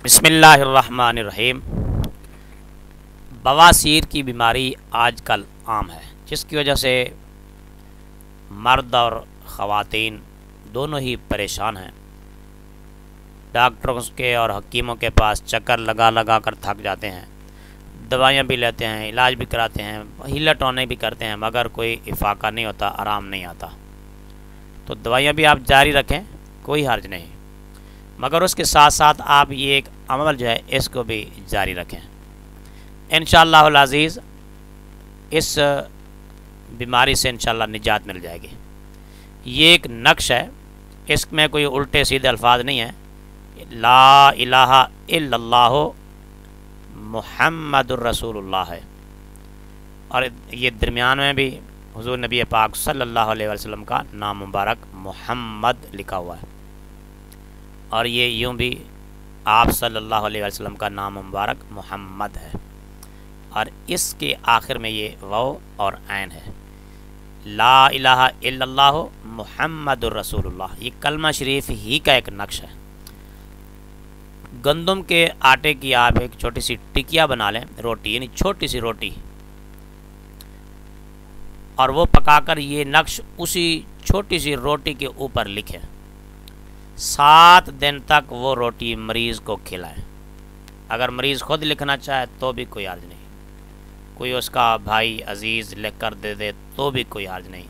بسم اللہ الرحمن الرحیم۔ بواسیر کی بیماری آج کل عام ہے، جس کی وجہ سے مرد اور خواتین دونوں ہی پریشان ہیں۔ ڈاکٹروں کے اور حکیموں کے پاس چکر لگا لگا کر تھک جاتے ہیں، دوائیاں بھی لیتے ہیں، علاج بھی کراتے ہیں، ہیلہ ٹونے بھی کرتے ہیں، مگر کوئی افاقہ نہیں ہوتا، آرام نہیں آتا۔ تو دوائیاں بھی آپ جاری رکھیں، کوئی حرج نہیں، مگر اس کے ساتھ ساتھ آپ یہ ایک عمل جو ہے اس کو بھی جاری رکھیں۔ انشاءاللہ العزیز اس بیماری سے انشاءاللہ نجات مل جائے گی۔ یہ ایک نقش ہے، اس میں کوئی الٹے سیدھے الفاظ نہیں ہیں۔ لا الہ الا اللہ محمد الرسول اللہ ہے، اور یہ درمیان میں بھی حضور نبی پاک صلی اللہ علیہ وسلم کا نام مبارک محمد لکھا ہوا ہے، اور یہ یوں بھی آپ صلی اللہ علیہ وسلم کا نام مبارک محمد ہے، اور اس کے آخر میں یہ واو اور عین ہے۔ لا الہ الا اللہ محمد الرسول اللہ، یہ کلمہ شریف ہی کا ایک نقش ہے۔ گندم کے آٹے کی آپ ایک چھوٹی سی ٹکیا بنا لیں، روٹی یعنی چھوٹی سی روٹی، اور وہ پکا کر یہ نقش اسی چھوٹی سی روٹی کے اوپر لکھیں، 7 دن تک وہ روٹی مریض کو کھلائیں۔ اگر مریض خود لکھنا چاہے تو بھی کوئی حرج نہیں، کوئی اس کا بھائی عزیز لکھ کر دے دے تو بھی کوئی حرج نہیں،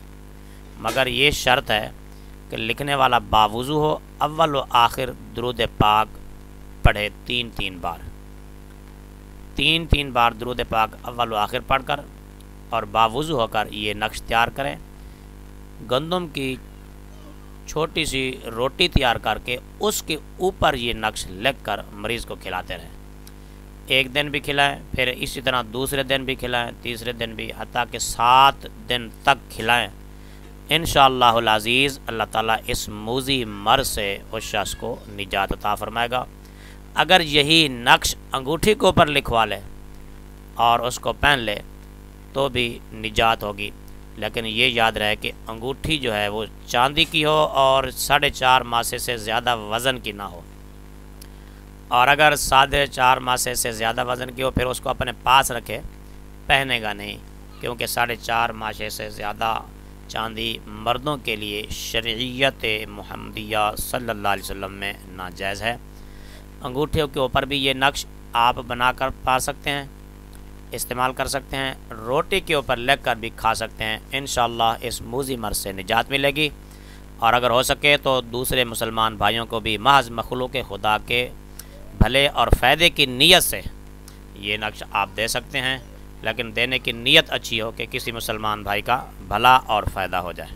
مگر یہ شرط ہے کہ لکھنے والا باوضو ہو، اول و آخر درود پاک پڑھے 3 بار، 3 بار درود پاک اول و آخر پڑھ کر اور باوضو ہو کر یہ نقش تیار کریں۔ گندم کی چھوٹی سی روٹی تیار کر کے اس کے اوپر یہ نقش لکھ کر مریض کو کھلاتے رہیں، 1 دن بھی کھلائیں، پھر اسی طرح دوسرے دن بھی کھلائیں، تیسرے دن بھی، حتیٰ کہ 7 دن تک کھلائیں۔ انشاءاللہ العزیز اللہ تعالیٰ اس موذی مرض سے اس شخص کو نجات عطا فرمائے گا۔ اگر یہی نقش انگوٹھی کے اوپر لکھوا لے اور اس کو پہن لے تو بھی نجات ہوگی، لیکن یہ یاد رہے کہ انگوٹھی جو ہے وہ چاندی کی ہو اور 4.5 ماسے سے زیادہ وزن کی نہ ہو، اور اگر 4.5 ماسے سے زیادہ وزن کی ہو پھر اس کو اپنے پاس رکھے، پہنے گا نہیں، کیونکہ 4.5 ماسے سے زیادہ چاندی مردوں کے لیے شرعیت محمدیہ صلی اللہ علیہ وسلم میں ناجائز ہے۔ انگوٹھیوں کے اوپر بھی یہ نقش آپ بنا کر پا سکتے ہیں، استعمال کر سکتے ہیں، روٹی کے اوپر لکھ کر بھی کھا سکتے ہیں۔ انشاءاللہ اس موذی مرض سے نجات ملے گی، اور اگر ہو سکے تو دوسرے مسلمان بھائیوں کو بھی محض مخلوق خدا کے بھلے اور فائدے کی نیت سے یہ نقش آپ دے سکتے ہیں، لیکن دینے کی نیت اچھی ہو کہ کسی مسلمان بھائی کا بھلا اور فائدہ ہو جائے۔